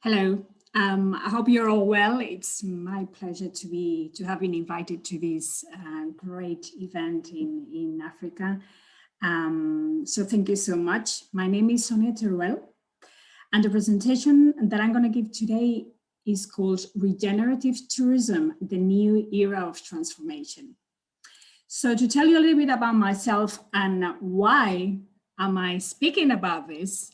Hello. I hope you're all well. It's my pleasure to have been invited to this great event in Africa. So thank you so much. My name is Sonia Teruel, and the presentation that I'm going to give today is called Regenerative Tourism, the New Era of Transformation. So to tell you a little bit about myself and why am I speaking about this,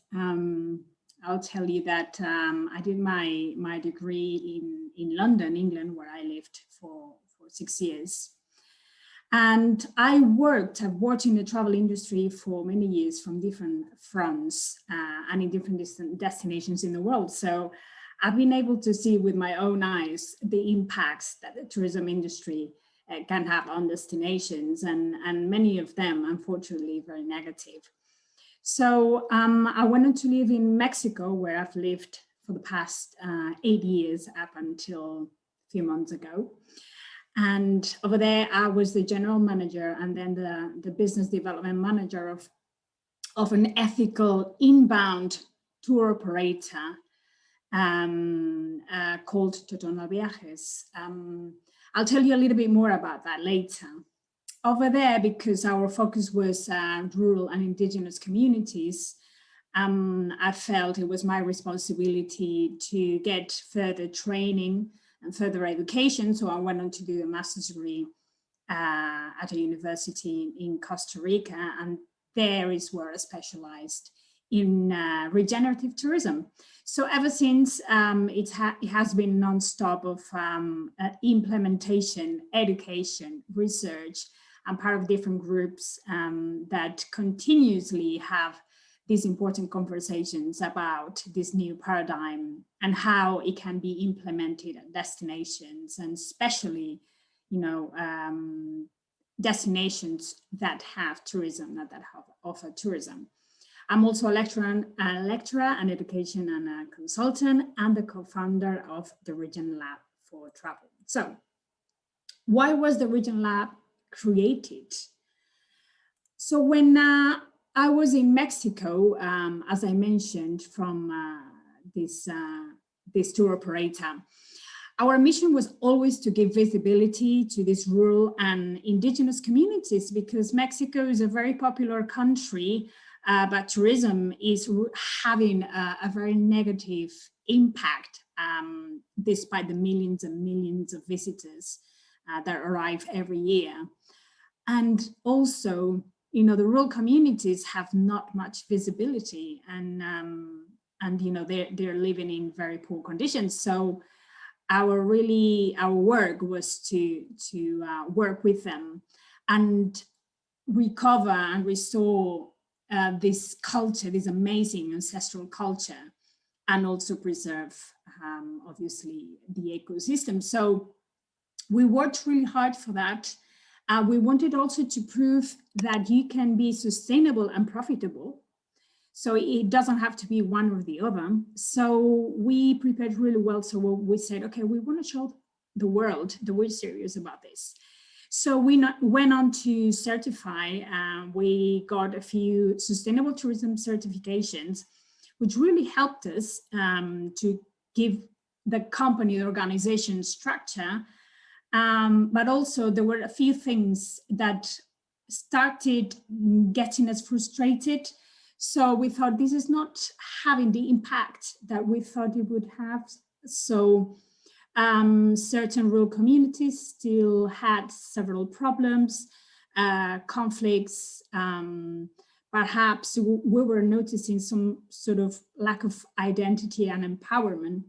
I'll tell you that I did my degree in London, England, where I lived for 6 years. And I've worked in the travel industry for many years from different fronts and in different destinations in the world. So I've been able to see with my own eyes the impacts that the tourism industry can have on destinations, and many of them, unfortunately, very negative. So I went on to live in Mexico, where I've lived for the past 8 years up until a few months ago. And over there, I was the general manager and then the business development manager of an ethical inbound tour operator called Totonal Viajes. I'll tell you a little bit more about that later. Over there, because our focus was rural and indigenous communities, I felt it was my responsibility to get further training and further education. So I went on to do a master's degree at a university in Costa Rica, and there is where I specialized in regenerative tourism. So ever since, it has been nonstop of implementation, education, research, I'm part of different groups that continuously have these important conversations about this new paradigm and how it can be implemented at destinations, and especially, destinations that have tourism, that have offer tourism. I'm also a lecturer, an education and a consultant, and the co-founder of the Regen Lab for Travel. So why was the Regen Lab created? So when I was in Mexico, as I mentioned, from this tour operator, our mission was always to give visibility to these rural and indigenous communities, because Mexico is a very popular country, but tourism is having a very negative impact, despite the millions and millions of visitors that arrive every year. And also, the rural communities have not much visibility, and they're living in very poor conditions. So our work was to work with them and recover and restore this culture, this amazing ancestral culture, and also preserve, obviously, the ecosystem. So we worked really hard for that. We wanted also to prove that you can be sustainable and profitable. So it doesn't have to be one or the other. So we prepared really well. So we said, okay, we want to show the world that we're serious about this. So we went on to certify. We got a few sustainable tourism certifications, which really helped us to give the company, the organization structure. But also there were a few things that started getting us frustrated. So we thought this is not having the impact that we thought it would have. So certain rural communities still had several problems, conflicts. Perhaps we were noticing some sort of lack of identity and empowerment.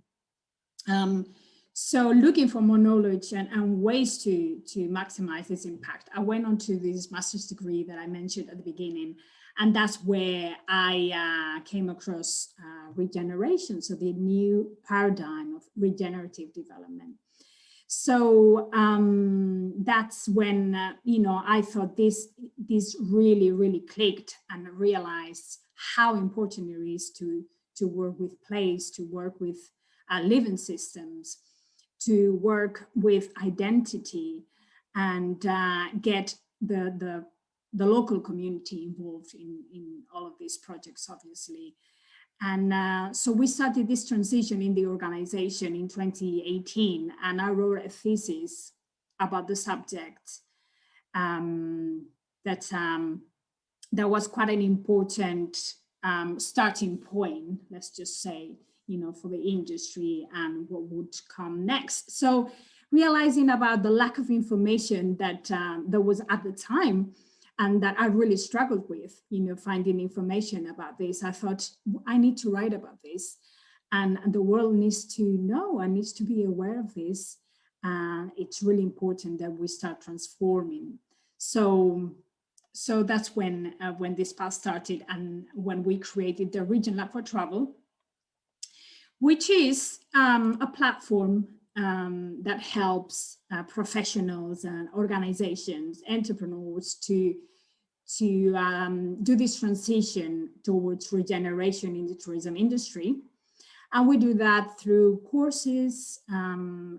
So looking for more knowledge and ways to maximize this impact, I went on to this master's degree that I mentioned at the beginning, and that's where I came across regeneration, so the new paradigm of regenerative development. So that's when I thought this really, really clicked, and realized how important it is to work with place, to work with living systems, to work with identity, and get the local community involved in all of these projects, obviously. And so we started this transition in the organization in 2018, and I wrote a thesis about the subject that was quite an important starting point, let's just say, for the industry and what would come next. So realizing about the lack of information that there was at the time, and that I really struggled with, finding information about this, I thought, I need to write about this. And the world needs to know and needs to be aware of this. It's really important that we start transforming. So that's when this path started, and when we created the Region Lab for Travel, which is a platform that helps professionals and organizations, entrepreneurs to do this transition towards regeneration in the tourism industry. And we do that through courses,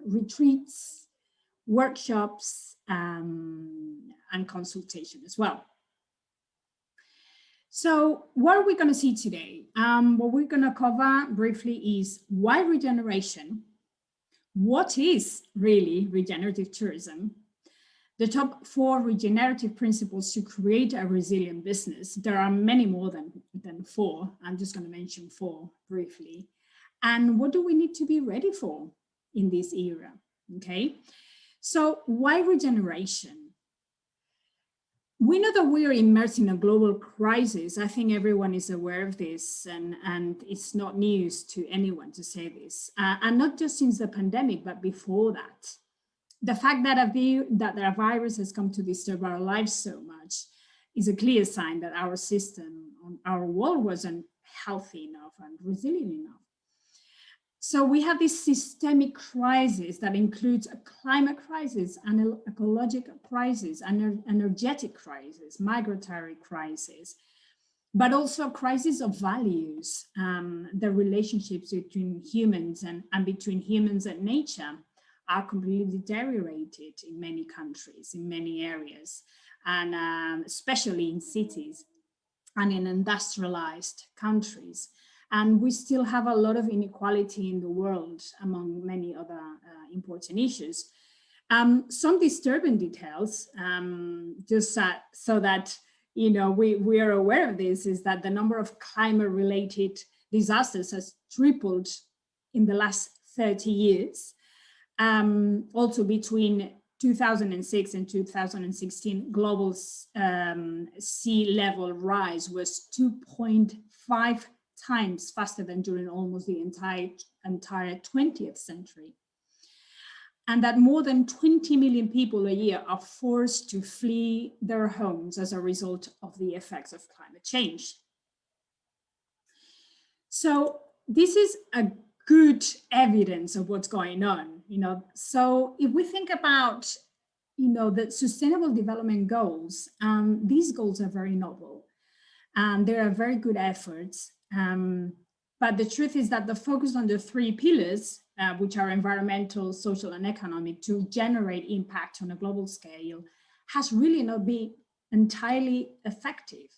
retreats, workshops, and consultation as well. So what are we going to see today? What we're going to cover briefly is why regeneration, what is really regenerative tourism, the top 4 regenerative principles to create a resilient business. There are many more than 4. I'm just going to mention 4 briefly. And what do we need to be ready for in this era? Okay, so why regeneration? We know that we are immersed in a global crisis. I think everyone is aware of this, and it's not news to anyone to say this. And not just since the pandemic, but before that. The fact that a virus has come to disturb our lives so much is a clear sign that our system, our world wasn't healthy enough and resilient enough. So we have this systemic crisis that includes a climate crisis, an ecological crisis, an energetic crisis, migratory crisis, but also a crisis of values, the relationships between humans and between humans and nature are completely deteriorated in many countries, in many areas, and especially in cities and in industrialized countries. And we still have a lot of inequality in the world, among many other important issues. Some disturbing details, just so that we are aware of this, is that the number of climate-related disasters has tripled in the last 30 years. Also between 2006 and 2016, global sea level rise was 2.5 times faster than during almost the entire 20th century. And that more than 20 million people a year are forced to flee their homes as a result of the effects of climate change. So this is a good evidence of what's going on, So if we think about, the Sustainable Development Goals, these goals are very noble, and there are very good efforts. But the truth is that the focus on the 3 pillars, which are environmental, social, and economic, to generate impact on a global scale, has really not been entirely effective.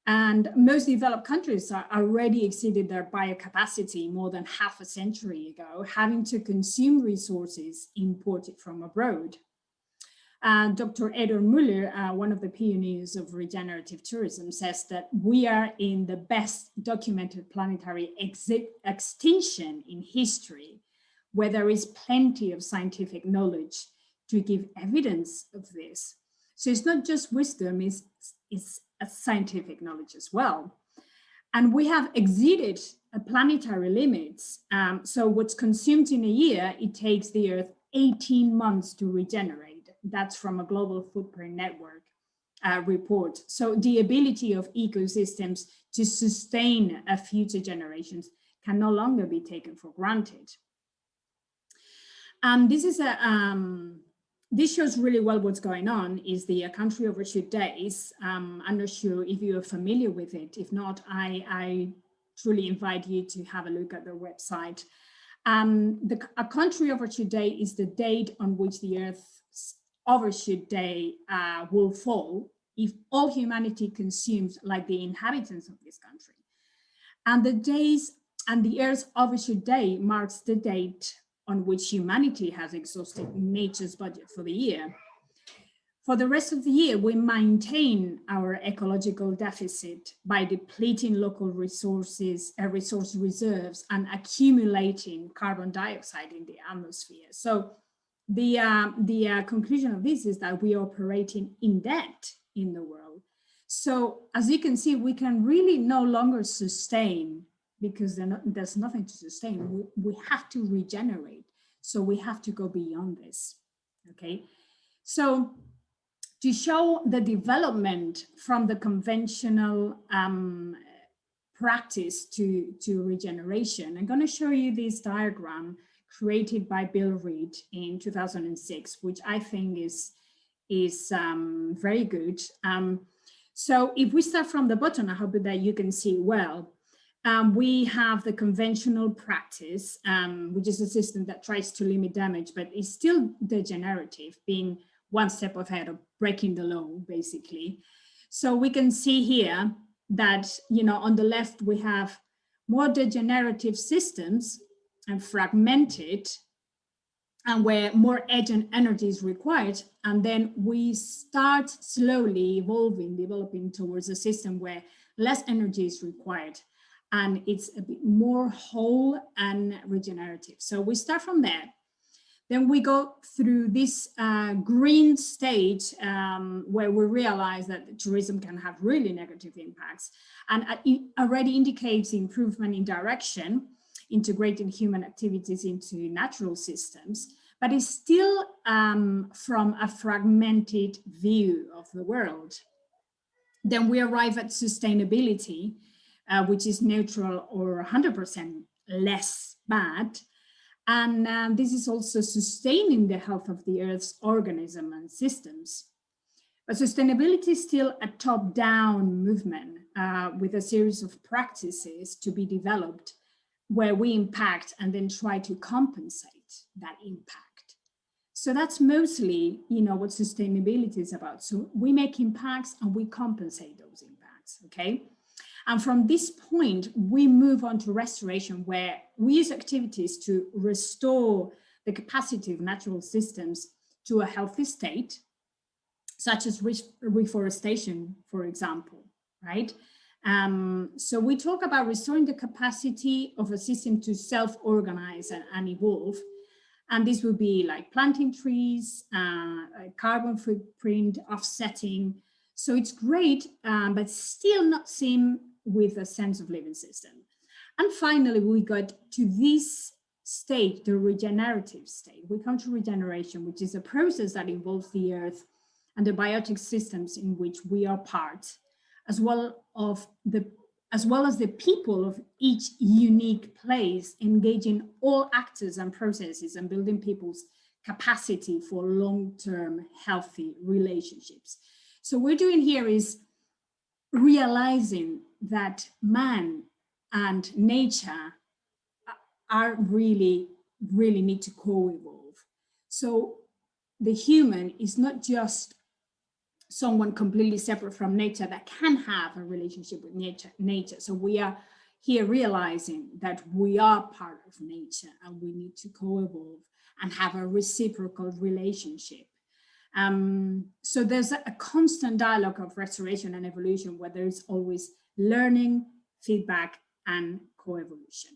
And most developed countries are already exceeded their biocapacity more than half a century ago, having to consume resources imported from abroad. Dr. Edward Muller, one of the pioneers of regenerative tourism, says that we are in the best documented planetary extinction in history, where there is plenty of scientific knowledge to give evidence of this. So it's not just wisdom, it's a scientific knowledge as well. And we have exceeded planetary limits. So what's consumed in a year, it takes the Earth 18 months to regenerate. That's from a Global Footprint Network report. So the ability of ecosystems to sustain future generations can no longer be taken for granted. This shows really well what's going on, is the country overshoot days. I'm not sure if you are familiar with it. If not, I truly invite you to have a look at their website. A country overshoot day is the date on which the Earth's overshoot day will fall if all humanity consumes like the inhabitants of this country. And the Earth's Overshoot Day marks the date on which humanity has exhausted nature's budget for the year. For the rest of the year, we maintain our ecological deficit by depleting local resources, resource reserves, and accumulating carbon dioxide in the atmosphere. So the conclusion of this is that we are operating in debt in the world. So as you can see, we can really no longer sustain, because there's nothing to sustain. We have to regenerate. So we have to go beyond this, okay? So to show the development from the conventional practice to regeneration, I'm going to show you this diagram created by Bill Reed in 2006, which I think is very good. So if we start from the bottom, I hope that you can see well. We have the conventional practice, which is a system that tries to limit damage, but is still degenerative, being one step ahead of breaking the law, basically. So we can see here that, you know, on the left, we have more degenerative systems and fragmented, and where more energy is required. And then we start slowly evolving, developing towards a system where less energy is required, and it's a bit more whole and regenerative. So we start from there. Then we go through this green stage where we realize that tourism can have really negative impacts, and it already indicates improvement in direction, integrating human activities into natural systems, but it's still from a fragmented view of the world. Then we arrive at sustainability, which is neutral or 100% less bad. And this is also sustaining the health of the Earth's organism and systems. But sustainability is still a top-down movement with a series of practices to be developed where we impact and then try to compensate that impact. So that's mostly, you know, what sustainability is about. So we make impacts and we compensate those impacts, okay? And from this point, we move on to restoration, where we use activities to restore the capacity of natural systems to a healthy state, such as reforestation, for example, right? So we talk about restoring the capacity of a system to self-organize and evolve. And this would be like planting trees, carbon footprint, offsetting. So it's great, but still not seen with a sense of living system. And finally, we got to this stage, the regenerative state. We come to regeneration, which is a process that involves the Earth and the biotic systems in which we are part, as well as the people of each unique place, engaging all actors and processes and building people's capacity for long-term healthy relationships. So what we're doing here is realizing that man and nature are really need to co-evolve. So the human is not just someone completely separate from nature that can have a relationship with nature. So we are here realizing that we are part of nature and we need to co-evolve and have a reciprocal relationship. So there's a constant dialogue of restoration and evolution where there is always learning, feedback, and co-evolution.